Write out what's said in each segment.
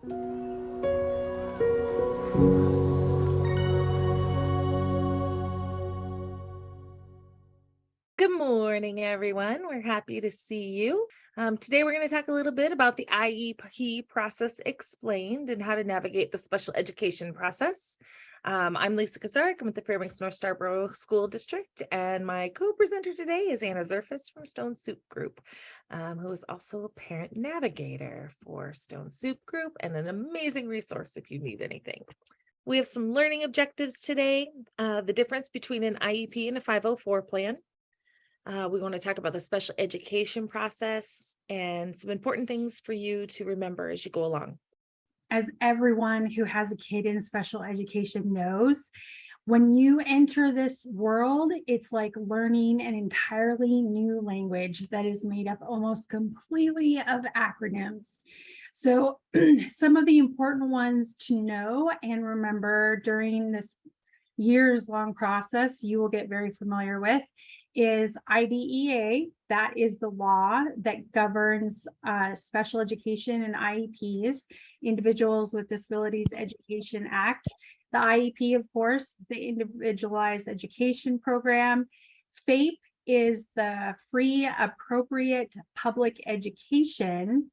Good morning, everyone. We're happy to see you. Today, we're going to talk a little bit about the IEP process explained and how to navigate the special education process. I'm Lisa Kazarek. I'm with the Fairbanks North Starborough School District, and my co-presenter today is Anna Zerfus from Stone Soup Group, who is also a parent navigator for Stone Soup Group and an amazing resource if you need anything. We have some learning objectives today, the difference between an IEP and a 504 plan. We want to talk about the special education process and some important things for you to remember as you go along. As everyone who has a kid in special education knows, when you enter this world, it's like learning an entirely new language that is made up almost completely of acronyms. So some of the important ones to know and remember during this years-long process you will get very familiar with is IDEA. That is the law that governs special education and IEPs, Individuals with Disabilities Education Act. The IEP, of course, the Individualized Education Program. FAPE is the Free Appropriate Public Education.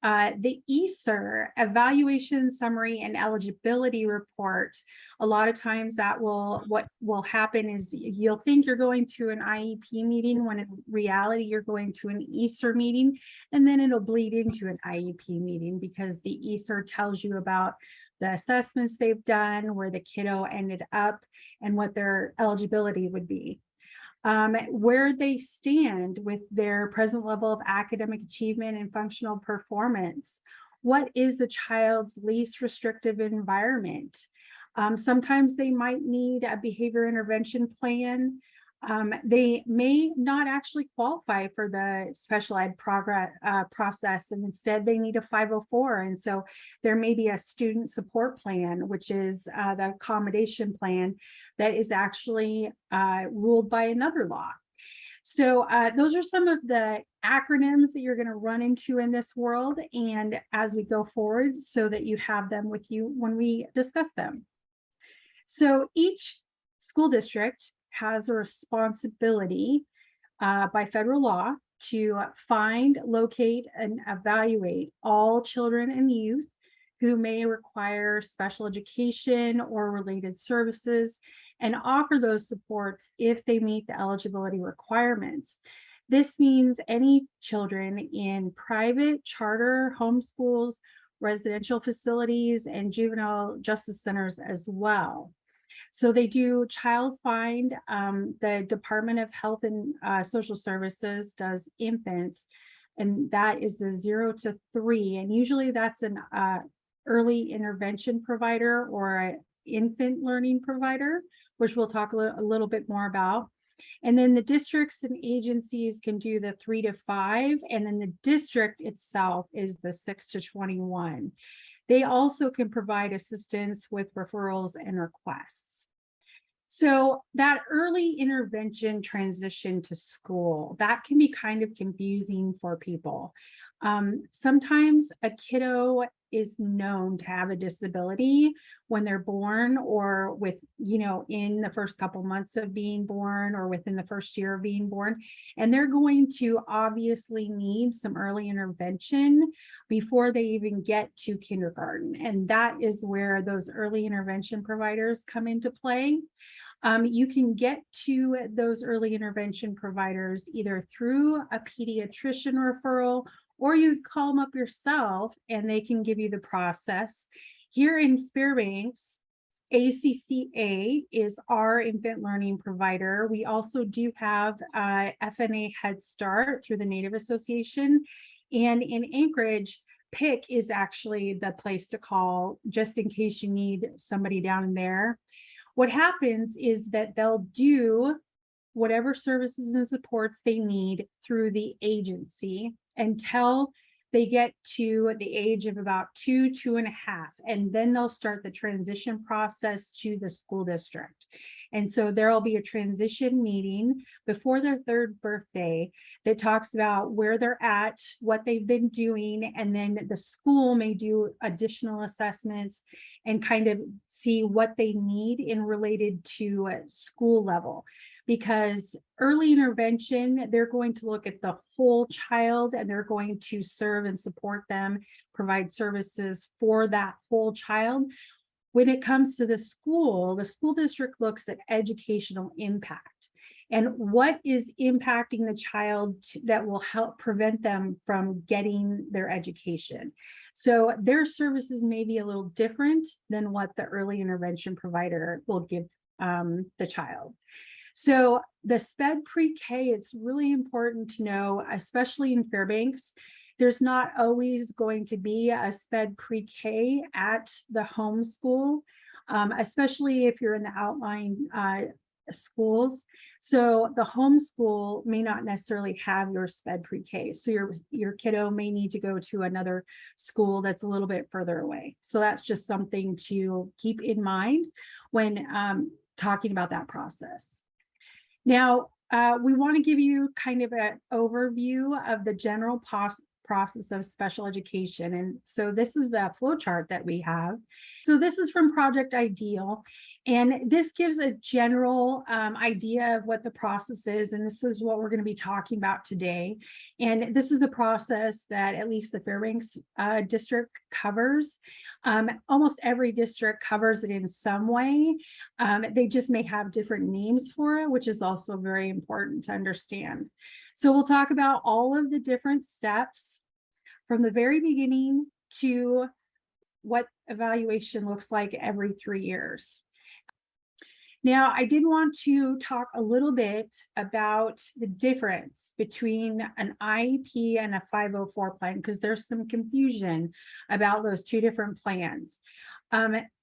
The ESER, Evaluation Summary and Eligibility Report. A lot of times what will happen is you'll think you're going to an IEP meeting when in reality you're going to an ESER meeting, and then it'll bleed into an IEP meeting because the ESER tells you about the assessments they've done, where the kiddo ended up, and what their eligibility would be. Where they stand with their present level of academic achievement and functional performance. What is the child's least restrictive environment? Sometimes they might need a behavior intervention plan. They may not actually qualify for the special ed process, and instead they need a 504. And so there may be a student support plan, which is the accommodation plan that is actually ruled by another law. So those are some of the acronyms that you're going to run into in this world, and as we go forward, so that you have them with you when we discuss them. So each school district has a responsibility by federal law to find, locate, and evaluate all children and youth who may require special education or related services, and offer those supports if they meet the eligibility requirements. This means any children in private, charter, homeschools, residential facilities, and juvenile justice centers as well. So they do child find. The Department of Health and Social Services does infants, and that is the 0 to 3. And usually that's an early intervention provider or an infant learning provider, which we'll talk a little bit more about. And then the districts and agencies can do the 3 to 5, and then the district itself is the 6 to 21. They also can provide assistance with referrals and requests. So that early intervention transition to school, that can be kind of confusing for people. Sometimes a kiddo is known to have a disability when they're born, or in the first couple months of being born, or within the first year of being born, and they're going to obviously need some early intervention before they even get to kindergarten. And that is where those early intervention providers come into play. You can get to those early intervention providers either through a pediatrician referral, or you call them up yourself and they can give you the process. Here in Fairbanks, ACCA is our infant learning provider. We also do have FNA Head Start through the Native Association. And in Anchorage, PIC is actually the place to call just in case you need somebody down there. What happens is that they'll do whatever services and supports they need through the agency until they get to the age of about 2.5, and then they'll start the transition process to the school district. And so there will be a transition meeting before their 3rd birthday that talks about where they're at, what they've been doing, and then the school may do additional assessments and kind of see what they need in related to school level. Because early intervention, they're going to look at the whole child, and they're going to serve and support them, provide services for that whole child. When it comes to the school district looks at educational impact and what is impacting the child that will help prevent them from getting their education. So their services may be a little different than what the early intervention provider will give the child. So the SPED pre-K, it's really important to know, especially in Fairbanks, there's not always going to be a SPED pre-K at the home school, especially if you're in the outlying schools. So the home school may not necessarily have your SPED pre-K. So your kiddo may need to go to another school that's a little bit further away. So that's just something to keep in mind when talking about that process. Now, we want to give you kind of an overview of the general process of special education. And so this is a flow chart that we have. So this is from Project Ideal, and this gives a general idea of what the process is. And this is what we're going to be talking about today. And this is the process that at least the Fairbanks district covers. Almost every district covers it in some way. They just may have different names for it, which is also very important to understand. So we'll talk about all of the different steps from the very beginning to what evaluation looks like every 3 years. Now, I did want to talk a little bit about the difference between an IEP and a 504 plan, because there's some confusion about those two different plans.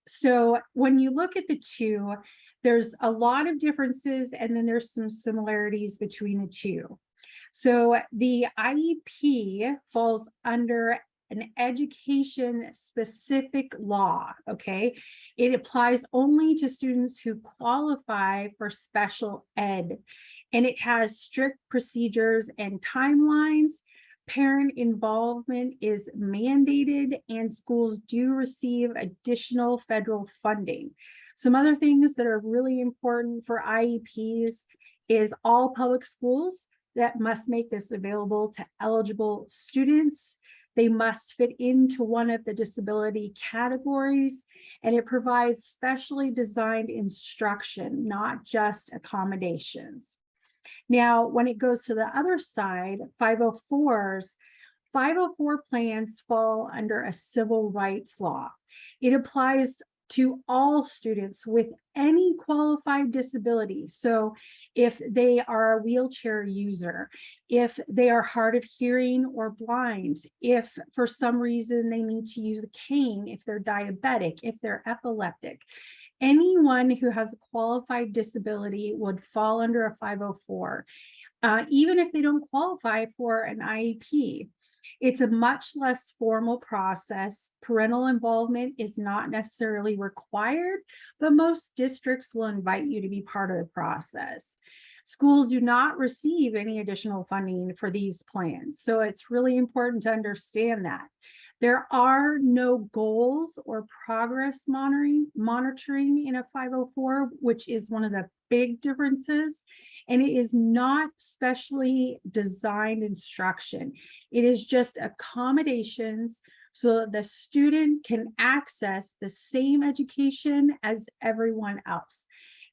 So when you look at the two, there's a lot of differences, and then there's some similarities between the two. So the IEP falls under an education specific law, okay? It applies only to students who qualify for special ed, and it has strict procedures and timelines. Parent involvement is mandated, and schools do receive additional federal funding. Some other things that are really important for IEPs is all public schools that must make this available to eligible students. They must fit into one of the disability categories, and it provides specially designed instruction, not just accommodations. Now, when it goes to the other side, 504s, 504 plans fall under a civil rights law. It applies to all students with any qualified disability. So if they are a wheelchair user, if they are hard of hearing or blind, if for some reason they need to use a cane, if they're diabetic, if they're epileptic, anyone who has a qualified disability would fall under a 504, even if they don't qualify for an IEP. It's a much less formal process. Parental involvement is not necessarily required, but most districts will invite you to be part of the process. Schools do not receive any additional funding for these plans, so it's really important to understand that. There are no goals or progress monitoring in a 504, which is one of the big differences. And it is not specially designed instruction. It is just accommodations so the student can access the same education as everyone else.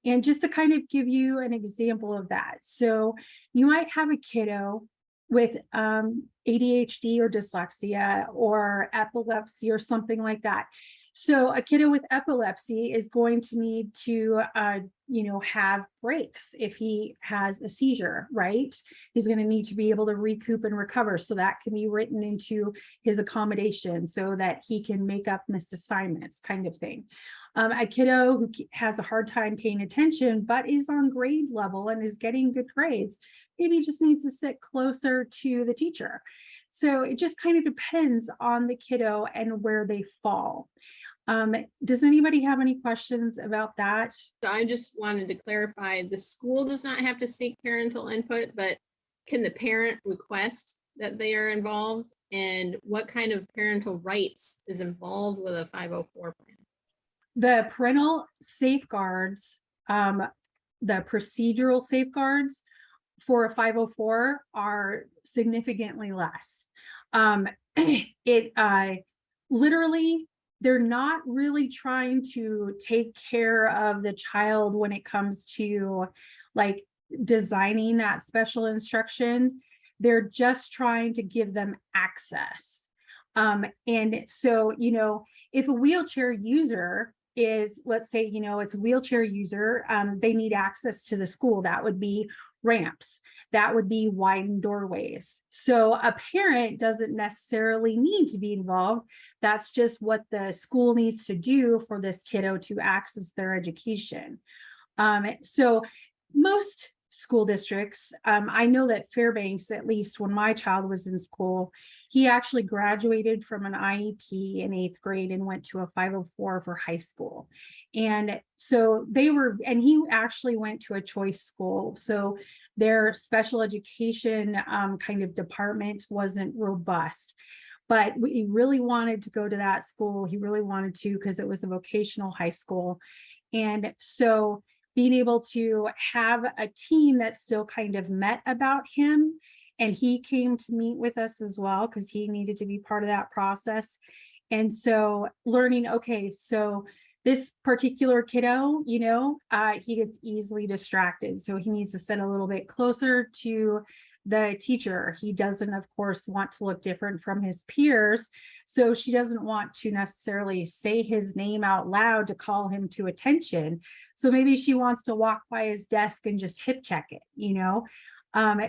And just to kind of give you an example of that. So you might have a kiddo with ADHD or dyslexia or epilepsy or something like that. So a kiddo with epilepsy is going to need to, have breaks if he has a seizure, right? He's going to need to be able to recoup and recover. So that can be written into his accommodation so that he can make up missed assignments, kind of thing. A kiddo who has a hard time paying attention, but is on grade level and is getting good grades, maybe just needs to sit closer to the teacher. So it just kind of depends on the kiddo and where they fall. Does anybody have any questions about that? So I just wanted to clarify, the school does not have to seek parental input, but can the parent request that they are involved? And what kind of parental rights is involved with a 504 plan? The parental safeguards, the procedural safeguards for a 504 are significantly less. It literally, they're not really trying to take care of the child when it comes to like designing that special instruction. They're just trying to give them access. And so, if a wheelchair user is, let's say, it's a wheelchair user, they need access to the school. That would be ramps, that would be widened doorways. So a parent doesn't necessarily need to be involved. That's just what the school needs to do for this kiddo to access their education. So most school districts, I know that Fairbanks, at least when my child was in school, he actually graduated from an IEP in 8th grade and went to a 504 for high school. And so and he actually went to a choice school. So their special education kind of department wasn't robust. But he really wanted to go to that school. He really wanted to because it was a vocational high school. And so being able to have a team that still kind of met about him, and he came to meet with us as well because he needed to be part of that process. And so learning, okay, so this particular kiddo, he gets easily distracted. So he needs to sit a little bit closer to the teacher. He doesn't, of course, want to look different from his peers. So she doesn't want to necessarily say his name out loud to call him to attention. So maybe she wants to walk by his desk and just hip check it,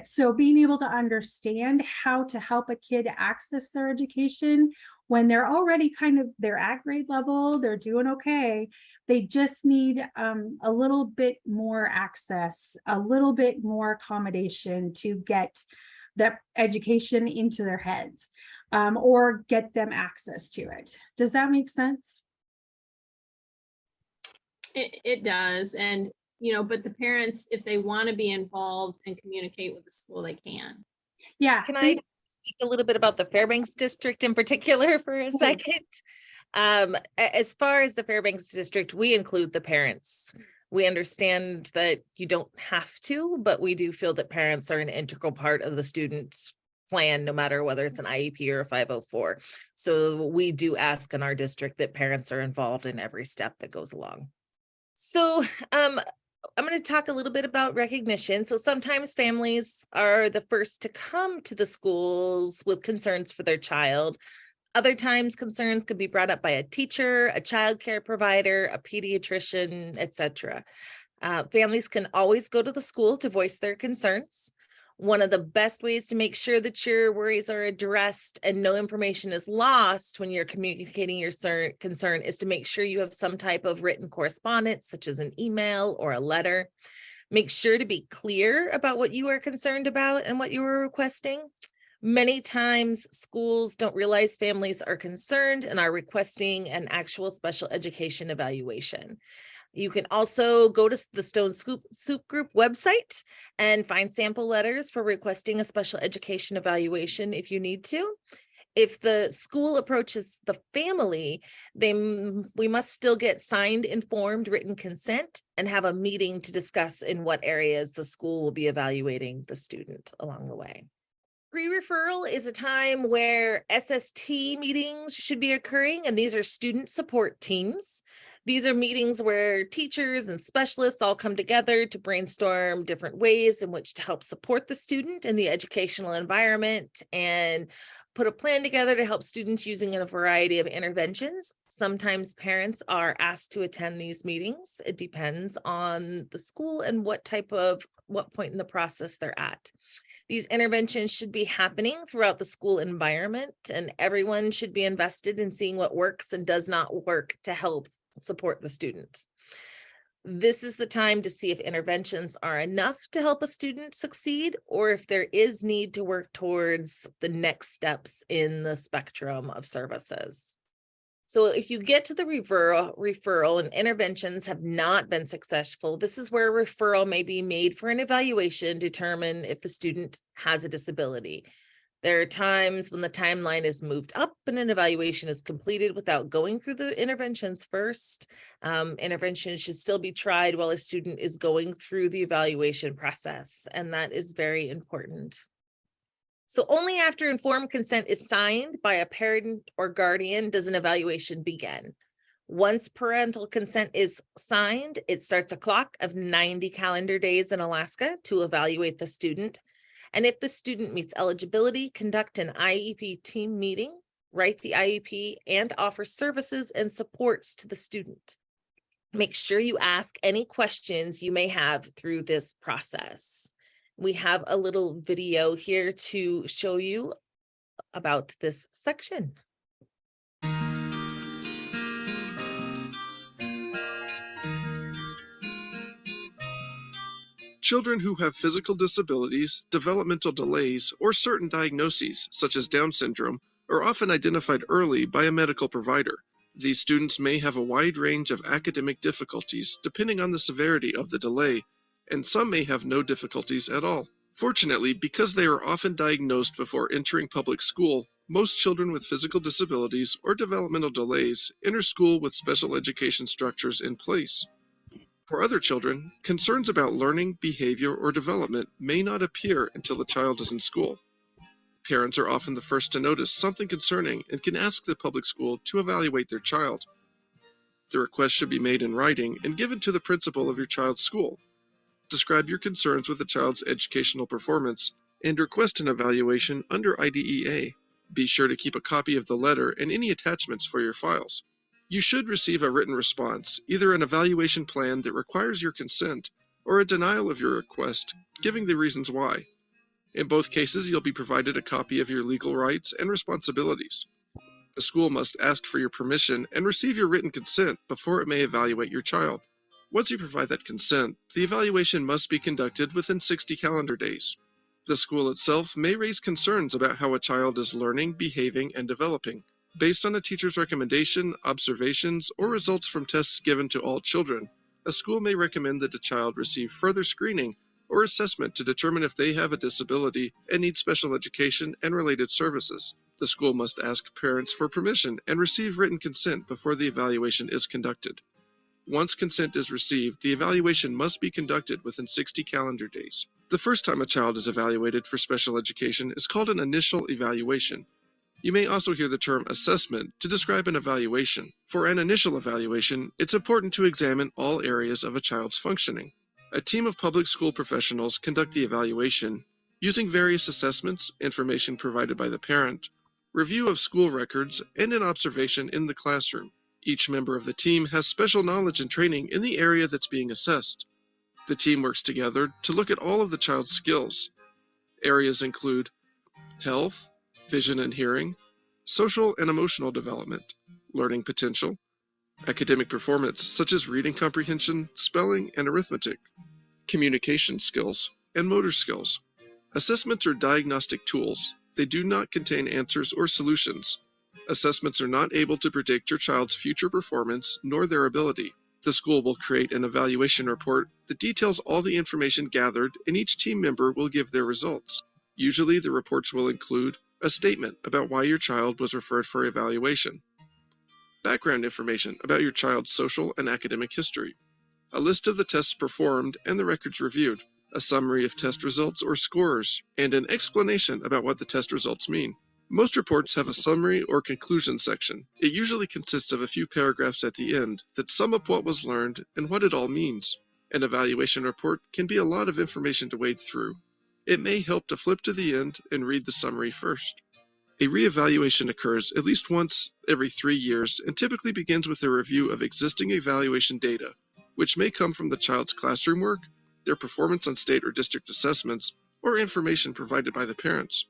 So being able to understand how to help a kid access their education when they're already they're at grade level, they're doing okay. They just need a little bit more access, a little bit more accommodation to get the education into their heads, or get them access to it. Does that make sense? It does. And, but the parents, if they want to be involved and communicate with the school, they can. Yeah. Can I speak a little bit about the Fairbanks district in particular for a second? As far as the Fairbanks district, we include the parents. We understand that you don't have to, but we do feel that parents are an integral part of the student's plan, no matter whether it's an IEP or a 504. So we do ask in our district that parents are involved in every step that goes along. So I'm going to talk a little bit about recognition. So sometimes families are the first to come to the schools with concerns for their child. Other times concerns could be brought up by a teacher, a child care provider, a pediatrician, etc. Families can always go to the school to voice their concerns. One of the best ways to make sure that your worries are addressed and no information is lost when you're communicating your concern is to make sure you have some type of written correspondence, such as an email or a letter. Make sure to be clear about what you are concerned about and what you are requesting. Many times schools don't realize families are concerned and are requesting an actual special education evaluation. You can also go to the Stone Soup Group website and find sample letters for requesting a special education evaluation if you need to. If the school approaches the family, we must still get signed, informed, written consent and have a meeting to discuss in what areas the school will be evaluating the student along the way. Pre-referral is a time where SST meetings should be occurring, and these are student support teams. These are meetings where teachers and specialists all come together to brainstorm different ways in which to help support the student in the educational environment and put a plan together to help students using a variety of interventions. Sometimes parents are asked to attend these meetings. It depends on the school and what point in the process they're at. These interventions should be happening throughout the school environment, and everyone should be invested in seeing what works and does not work to help support the student. This is the time to see if interventions are enough to help a student succeed or if there is need to work towards the next steps in the spectrum of services. So if you get to the referral and interventions have not been successful, this is where a referral may be made for an evaluation to determine if the student has a disability. There are times when the timeline is moved up and an evaluation is completed without going through the interventions first. Intervention should still be tried while a student is going through the evaluation process, and that is very important. So only after informed consent is signed by a parent or guardian does an evaluation begin. Once parental consent is signed, it starts a clock of 90 calendar days in Alaska to evaluate the student. And if the student meets eligibility, conduct an IEP team meeting, write the IEP, and offer services and supports to the student. Make sure you ask any questions you may have through this process. We have a little video here to show you about this section. Children who have physical disabilities, developmental delays, or certain diagnoses, such as Down syndrome, are often identified early by a medical provider. These students may have a wide range of academic difficulties depending on the severity of the delay, and some may have no difficulties at all. Fortunately, because they are often diagnosed before entering public school, most children with physical disabilities or developmental delays enter school with special education structures in place. For other children, concerns about learning, behavior, or development may not appear until the child is in school. Parents are often the first to notice something concerning and can ask the public school to evaluate their child. The request should be made in writing and given to the principal of your child's school. Describe your concerns with the child's educational performance and request an evaluation under IDEA. Be sure to keep a copy of the letter and any attachments for your files. You should receive a written response, either an evaluation plan that requires your consent or a denial of your request, giving the reasons why. In both cases, you'll be provided a copy of your legal rights and responsibilities. The school must ask for your permission and receive your written consent before it may evaluate your child. Once you provide that consent, the evaluation must be conducted within 60 calendar days. The school itself may raise concerns about how a child is learning, behaving, and developing. Based on a teacher's recommendation, observations, or results from tests given to all children, a school may recommend that a child receive further screening or assessment to determine if they have a disability and need special education and related services. The school must ask parents for permission and receive written consent before the evaluation is conducted. Once consent is received, the evaluation must be conducted within 60 calendar days. The first time a child is evaluated for special education is called an initial evaluation. You may also hear the term assessment to describe an evaluation. For an initial evaluation, it's important to examine all areas of a child's functioning. A team of public school professionals conduct the evaluation using various assessments, information provided by the parent, review of school records, and an observation in the classroom. Each member of the team has special knowledge and training in the area that's being assessed. The team works together to look at all of the child's skills. Areas include health, vision and hearing, social and emotional development, learning potential, academic performance such as reading comprehension, spelling, and arithmetic, communication skills, and motor skills. Assessments are diagnostic tools. They do not contain answers or solutions. Assessments are not able to predict your child's future performance nor their ability. The school will create an evaluation report that details all the information gathered, and each team member will give their results. Usually, the reports will include a statement about why your child was referred for evaluation, background information about your child's social and academic history, a list of the tests performed and the records reviewed, a summary of test results or scores, and an explanation about what the test results mean. Most reports have a summary or conclusion section. It usually consists of a few paragraphs at the end that sum up what was learned and what it all means. An evaluation report can be a lot of information to wade through. It may help to flip to the end and read the summary first. A reevaluation occurs at least once every 3 years and typically begins with a review of existing evaluation data, which may come from the child's classroom work, their performance on state or district assessments, or information provided by the parents.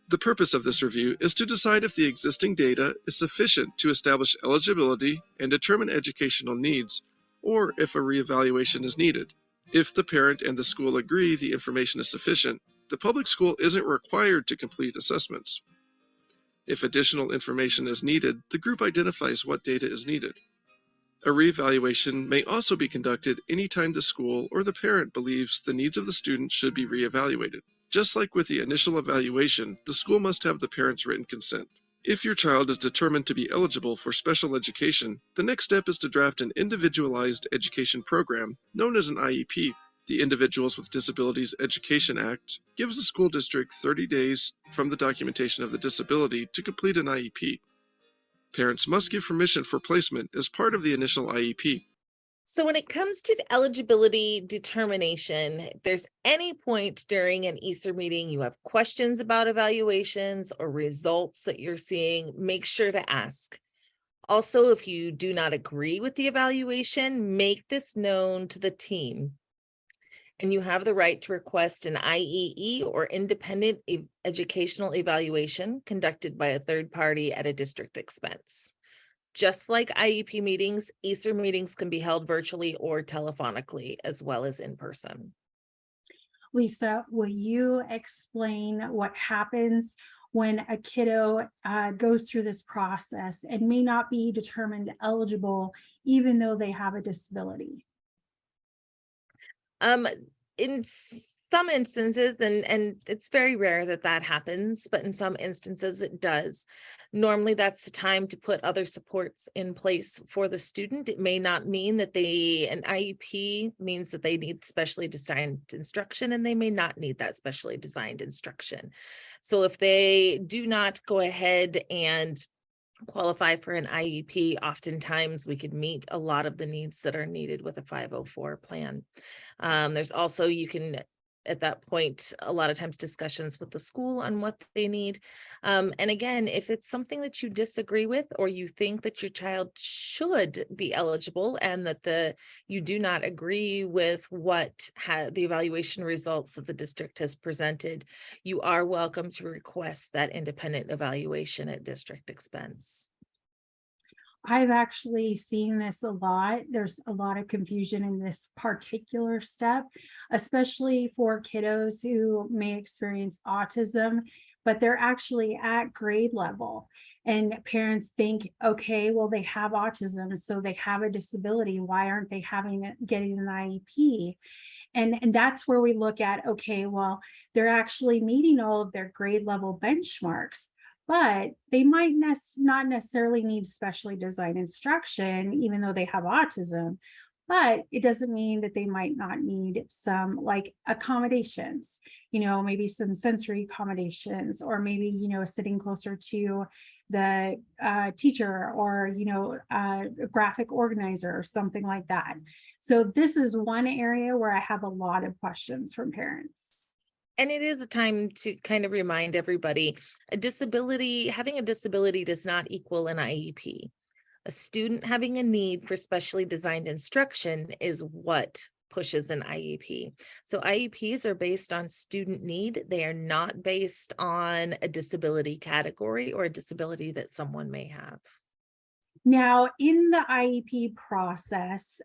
The purpose of this review is to decide if the existing data is sufficient to establish eligibility and determine educational needs, or if a reevaluation is needed. If the parent and the school agree the information is sufficient, the public school isn't required to complete assessments. If additional information is needed, the group identifies what data is needed. A reevaluation may also be conducted anytime the school or the parent believes the needs of the student should be reevaluated. Just like with the initial evaluation, the school must have the parent's written consent. If your child is determined to be eligible for special education, the next step is to draft an individualized education program known as an IEP. The Individuals with Disabilities Education Act gives the school district 30 days from the documentation of the disability to complete an IEP. Parents must give permission for placement as part of the initial IEP. So when it comes to the eligibility determination, if there's any point during an Easter meeting you have questions about evaluations or results that you're seeing, make sure to ask. Also, if you do not agree with the evaluation, make this known to the team. And you have the right to request an IEE or independent educational evaluation conducted by a third party at a district expense. Just like IEP meetings, Easter meetings can be held virtually or telephonically, as well as in person. Lisa, will you explain what happens when a kiddo goes through this process and may not be determined eligible, even though they have a disability? In some instances, and it's very rare that that happens, but in some instances it does. Normally that's the time to put other supports in place for the student. It may not mean that an IEP means that they need specially designed instruction, and they may not need that specially designed instruction. So if they do not go ahead and qualify for an IEP, oftentimes we could meet a lot of the needs that are needed with a 504 plan. There's also, you can, at that point, a lot of times discussions with the school on what they need. And again, if it's something that you disagree with, or you think that your child should be eligible and that you do not agree with what the evaluation results that the district has presented, you are welcome to request that independent evaluation at district expense. I've actually seen this a lot. There's a lot of confusion in this particular step, especially for kiddos who may experience autism, but they're actually at grade level. And parents think, okay, well, they have autism, so they have a disability. Why aren't they getting an IEP? And that's where we look at, okay, well, they're actually meeting all of their grade level benchmarks, but they might not necessarily need specially designed instruction, even though they have autism. But it doesn't mean that they might not need some like accommodations, maybe some sensory accommodations, or maybe, sitting closer to the teacher, or, a graphic organizer or something like that. So this is one area where I have a lot of questions from parents. And it is a time to kind of remind everybody, having a disability does not equal an IEP. A student having a need for specially designed instruction is what pushes an IEP. So IEPs are based on student need. They are not based on a disability category or a disability that someone may have. Now, in the IEP process,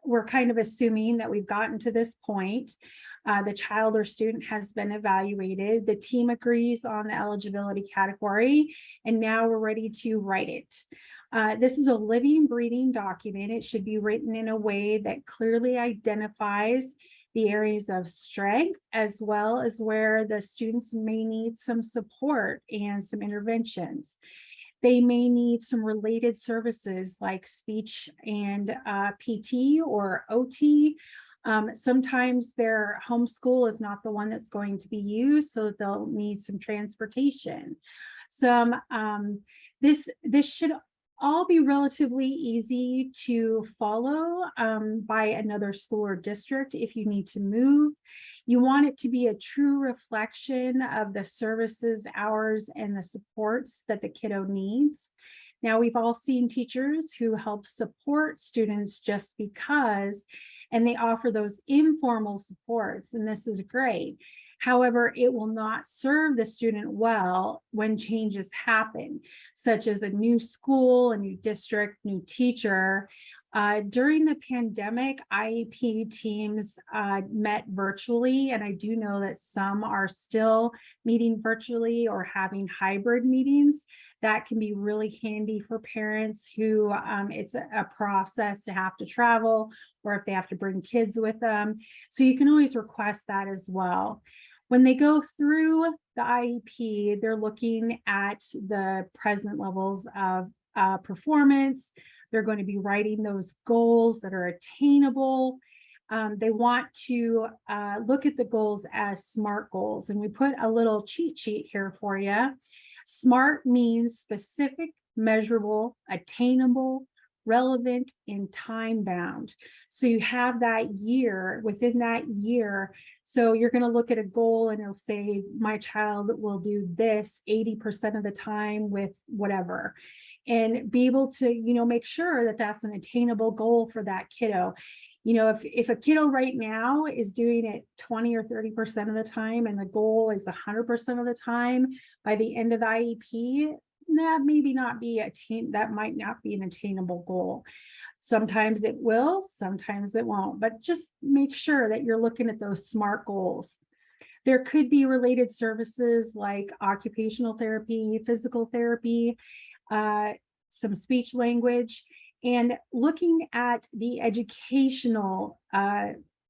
we're kind of assuming that we've gotten to this point. The child or student has been evaluated. The team agrees on the eligibility category, and now we're ready to write it. This is a living, breathing document. It should be written in a way that clearly identifies the areas of strength, as well as where the students may need some support and some interventions. They may need some related services like speech and PT or OT. Sometimes their homeschool is not the one that's going to be used, so they'll need some transportation. This should all be relatively easy to follow by another school or district if you need to move. You want it to be a true reflection of the services, hours, and the supports that the kiddo needs. Now, we've all seen teachers who help support students just because, and they offer those informal supports, and this is great. However, it will not serve the student well when changes happen, such as a new school, a new district, new teacher, During the pandemic, IEP teams met virtually, and I do know that some are still meeting virtually or having hybrid meetings. That can be really handy for parents who it's a process to have to travel, or if they have to bring kids with them. So you can always request that as well. When they go through the IEP, they're looking at the present levels of performance. They're going to be writing those goals that are attainable. They want to look at the goals as SMART goals. And we put a little cheat sheet here for you. SMART means specific, measurable, attainable, relevant, and time bound. So you have that year, within that year. So you're going to look at a goal and it'll say, my child will do this 80% of the time with whatever. And be able to, make sure that that's an attainable goal for that kiddo. If a kiddo right now is doing it 20 or 30% of the time, and the goal is 100% of the time by the end of the IEP, that might not be an attainable goal. Sometimes it will, sometimes it won't, but just make sure that you're looking at those SMART goals. There could be related services like occupational therapy, physical therapy, some speech language, and looking at the educational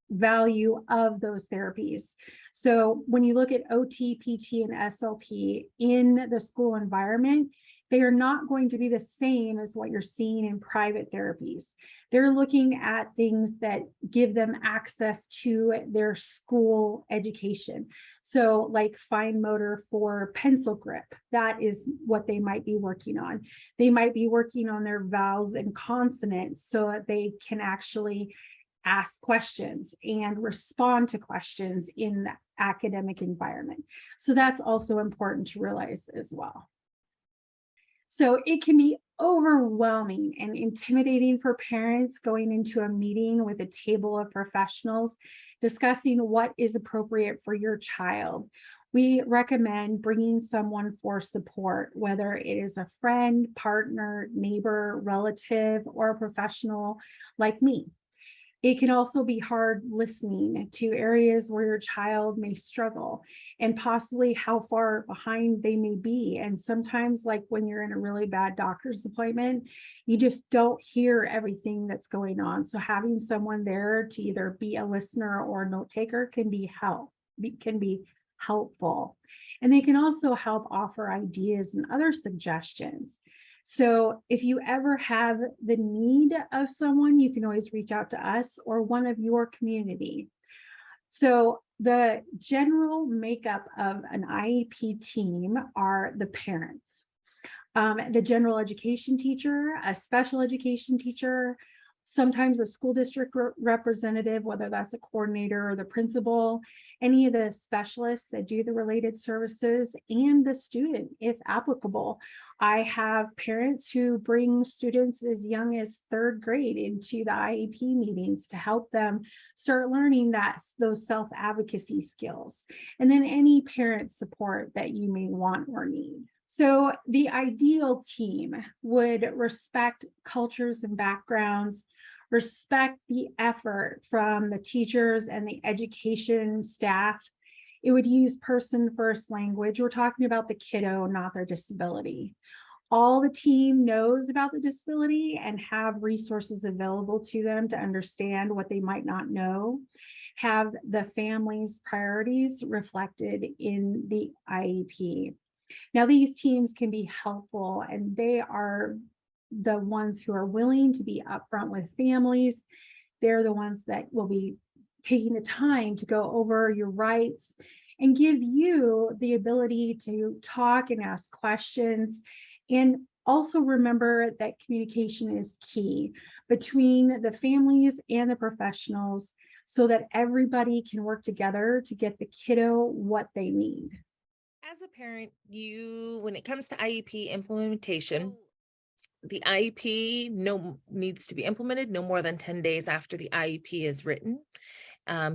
value of those therapies. So when you look at OT, PT, and SLP in the school environment, they are not going to be the same as what you're seeing in private therapies. They're looking at things that give them access to their school education. So like fine motor for pencil grip, that is what they might be working on. They might be working on their vowels and consonants so that they can actually ask questions and respond to questions in the academic environment. So that's also important to realize as well. So it can be overwhelming and intimidating for parents going into a meeting with a table of professionals discussing what is appropriate for your child. We recommend bringing someone for support, whether it is a friend, partner, neighbor, relative, or a professional like me. It can also be hard listening to areas where your child may struggle and possibly how far behind they may be. And sometimes, like when you're in a really bad doctor's appointment, you just don't hear everything that's going on. So having someone there to either be a listener or a note taker can be helpful. And they can also help offer ideas and other suggestions. So if you ever have the need of someone, you can always reach out to us or one of your community. So the general makeup of an IEP team are the parents, the general education teacher, a special education teacher, sometimes a school district representative, whether that's a coordinator or the principal, any of the specialists that do the related services, and the student, if applicable. I have parents who bring students as young as third grade into the IEP meetings to help them start learning those self-advocacy skills, and then any parent support that you may want or need. So the ideal team would respect cultures and backgrounds, respect the effort from the teachers and the education staff. It would use person-first language. We're talking about the kiddo, not their disability. All the team knows about the disability and have resources available to them to understand what they might not know. Have the family's priorities reflected in the IEP. Now, these teams can be helpful, and they are the ones who are willing to be upfront with families. They're the ones that will be taking the time to go over your rights and give you the ability to talk and ask questions. And also remember that communication is key between the families and the professionals so that everybody can work together to get the kiddo what they need. As a parent, when it comes to IEP implementation, the IEP needs to be implemented no more than 10 days after the IEP is written.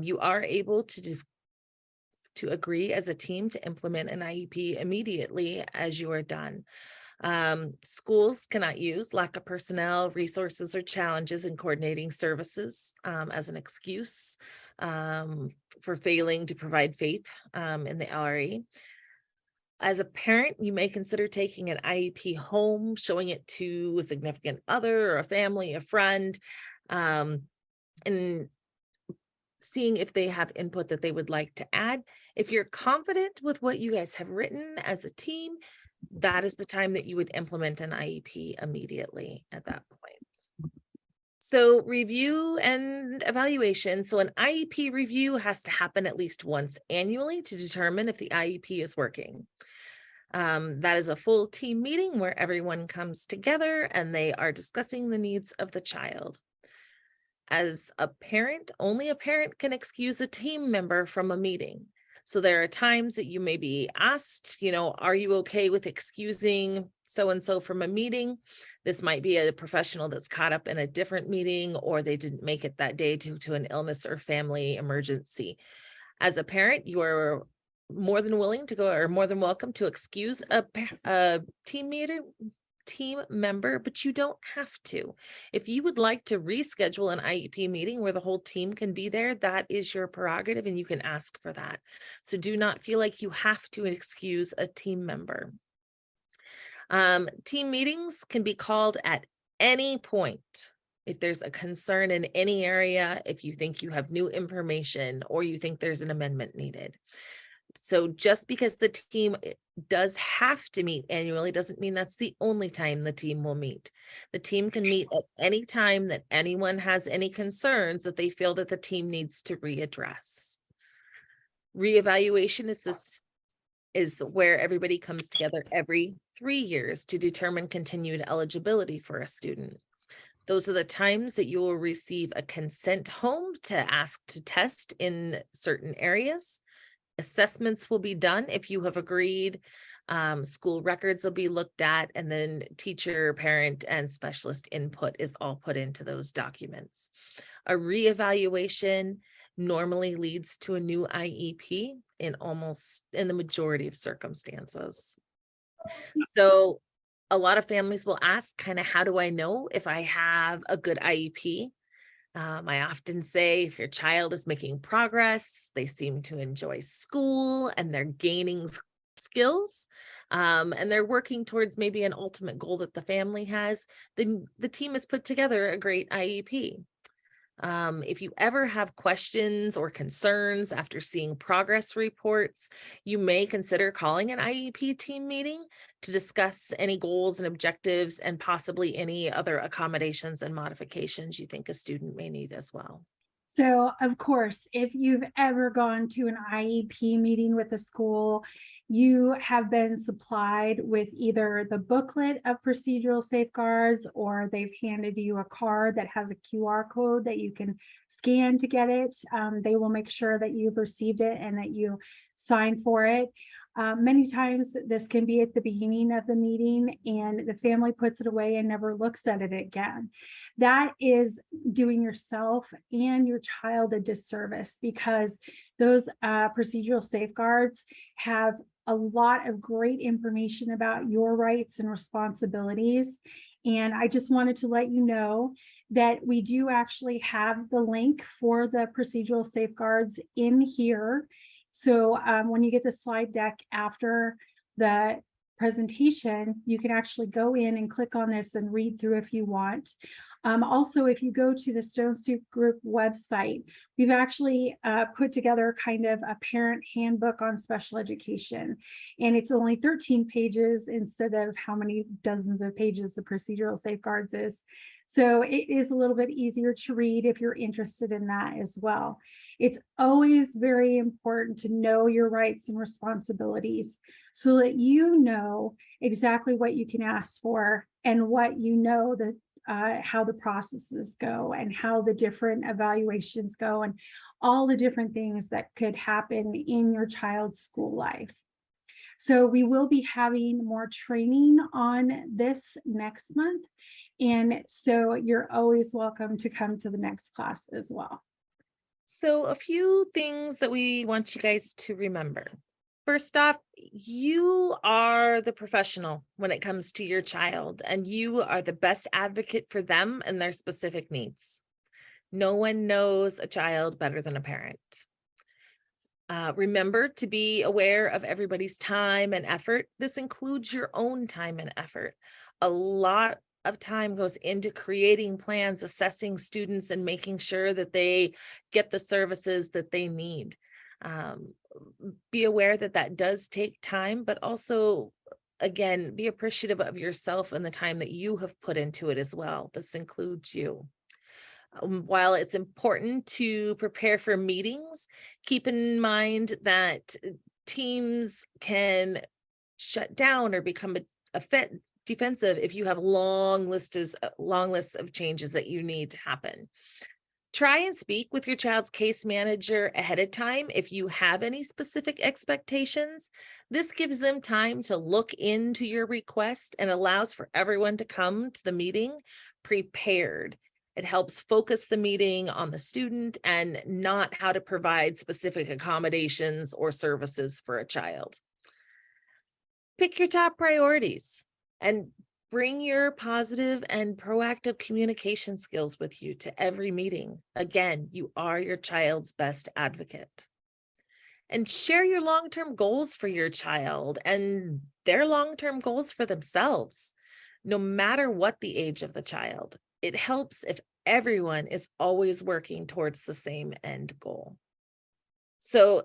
You are able to agree as a team to implement an IEP immediately as you are done. Schools cannot use lack of personnel, resources, or challenges in coordinating services as an excuse for failing to provide FAPE in the LRE. As a parent, you may consider taking an IEP home, showing it to a significant other or a family, a friend, and seeing if they have input that they would like to add. If you're confident with what you guys have written as a team, that is the time that you would implement an IEP immediately at that point. So review and evaluation. So an IEP review has to happen at least once annually to determine if the IEP is working. That is a full team meeting where everyone comes together and they are discussing the needs of the child. As a parent, only a parent can excuse a team member from a meeting. So there are times that you may be asked, are you okay with excusing so-and-so from a meeting? This might be a professional that's caught up in a different meeting, or they didn't make it that day due to an illness or family emergency. As a parent, you are more than willing to go, or more than welcome to excuse a team member, but you don't have to. If you would like to reschedule an IEP meeting where the whole team can be there, that is your prerogative and you can ask for that. So do not feel like you have to excuse a team member. Team meetings can be called at any point. If there's a concern in any area, if you think you have new information or you think there's an amendment needed. So just because the team does have to meet annually doesn't mean that's the only time the team will meet. The team can meet at any time that anyone has any concerns that they feel that the team needs to readdress. Reevaluation is where everybody comes together every 3 years to determine continued eligibility for a student. Those are the times that you will receive a consent home to ask to test in certain areas. Assessments will be done if you have agreed. School records will be looked at, and then teacher, parent, and specialist input is all put into those documents. A reevaluation normally leads to a new IEP in the majority of circumstances. So a lot of families will ask, kind of, how do I know if I have a good IEP? I often say if your child is making progress, they seem to enjoy school and they're gaining skills, and they're working towards maybe an ultimate goal that the family has, then the team has put together a great IEP. If you ever have questions or concerns after seeing progress reports, you may consider calling an IEP team meeting to discuss any goals and objectives and possibly any other accommodations and modifications you think a student may need as well. So, of course, if you've ever gone to an IEP meeting with a school, you have been supplied with either the booklet of procedural safeguards, or they've handed you a card that has a QR code that you can scan to get it. They will make sure that you've received it and that you sign for it. Many times this can be at the beginning of the meeting and the family puts it away and never looks at it again. That is doing yourself and your child a disservice, because those procedural safeguards have a lot of great information about your rights and responsibilities. And I just wanted to let you know that we do actually have the link for the procedural safeguards in here. So when you get the slide deck after the presentation, you can actually go in and click on this and read through if you want. Also, if you go to the Stone Soup Group website, we've actually put together kind of a parent handbook on special education. And it's only 13 pages instead of how many dozens of pages the procedural safeguards is. So it is a little bit easier to read if you're interested in that as well. It's always very important to know your rights and responsibilities so that you know exactly what you can ask for and what you know that how the processes go and how the different evaluations go and all the different things that could happen in your child's school life. So we will be having more training on this next month. And so you're always welcome to come to the next class as well. So a few things that we want you guys to remember. First off, you are the professional when it comes to your child, and you are the best advocate for them and their specific needs. No one knows a child better than a parent. Remember to be aware of everybody's time and effort. This includes your own time and effort. A lot of time goes into creating plans, assessing students, and making sure that they get the services that they need. Um, be aware that that does take time, but also, again, be appreciative of yourself and the time that you have put into it as well. This includes you. While it's important to prepare for meetings, keep in mind that teams can shut down or become defensive if you have long lists of changes that you need to happen. Try and speak with your child's case manager ahead of time if you have any specific expectations. This gives them time to look into your request and allows for everyone to come to the meeting prepared. It helps focus the meeting on the student and not how to provide specific accommodations or services for a child. Pick your top priorities and bring your positive and proactive communication skills with you to every meeting. Again, you are your child's best advocate. And share your long-term goals for your child and their long-term goals for themselves, no matter what the age of the child. It helps if everyone is always working towards the same end goal. So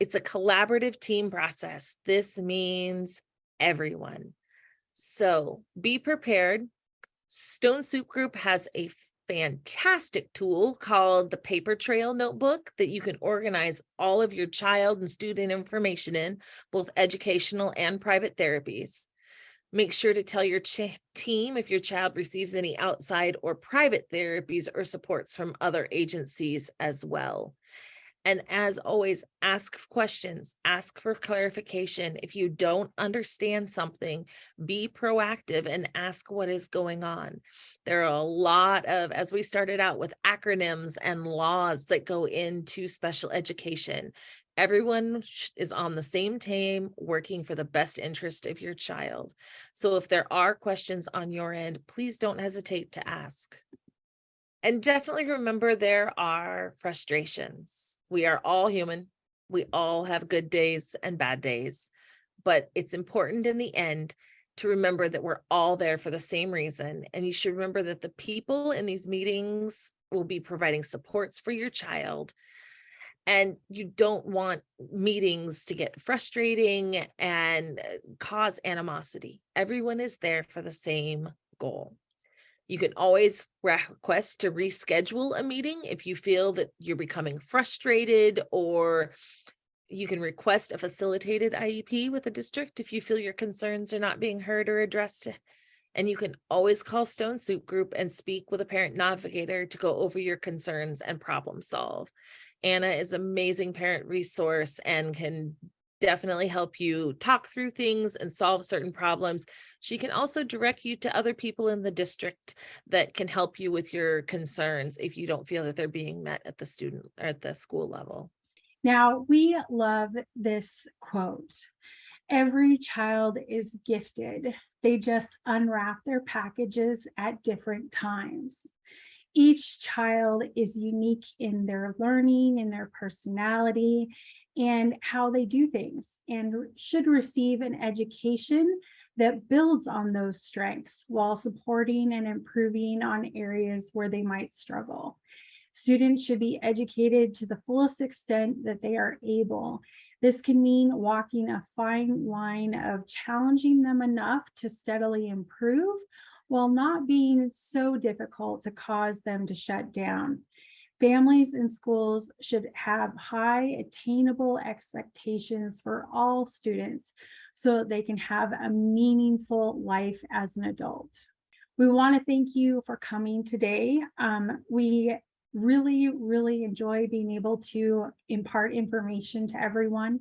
it's a collaborative team process. This means everyone. So be prepared. Stone Soup Group has a fantastic tool called the Paper Trail Notebook that you can organize all of your child and student information in, both educational and private therapies. Make sure to tell your team if your child receives any outside or private therapies or supports from other agencies as well. And as always, ask questions, ask for clarification. If you don't understand something, be proactive and ask what is going on. There are a lot of, as we started out with, acronyms and laws that go into special education. Everyone is on the same team working for the best interest of your child. So if there are questions on your end, please don't hesitate to ask. And definitely remember there are frustrations. We are all human. We all have good days and bad days, but it's important in the end to remember that we're all there for the same reason. And you should remember that the people in these meetings will be providing supports for your child. And you don't want meetings to get frustrating and cause animosity. Everyone is there for the same goal. You can always request to reschedule a meeting if you feel that you're becoming frustrated, or you can request a facilitated IEP with the district if you feel your concerns are not being heard or addressed. And you can always call Stone Soup Group and speak with a parent navigator to go over your concerns and problem solve. Anna is an amazing parent resource and can definitely help you talk through things and solve certain problems. She can also direct you to other people in the district that can help you with your concerns if you don't feel that they're being met at the student or at the school level. Now, we love this quote. Every child is gifted. They just unwrap their packages at different times. Each child is unique in their learning, in their personality, and how they do things, and should receive an education that builds on those strengths while supporting and improving on areas where they might struggle. Students should be educated to the fullest extent that they are able. This can mean walking a fine line of challenging them enough to steadily improve while not being so difficult to cause them to shut down. Families and schools should have high attainable expectations for all students so that they can have a meaningful life as an adult. We want to thank you for coming today. We really enjoy being able to impart information to everyone.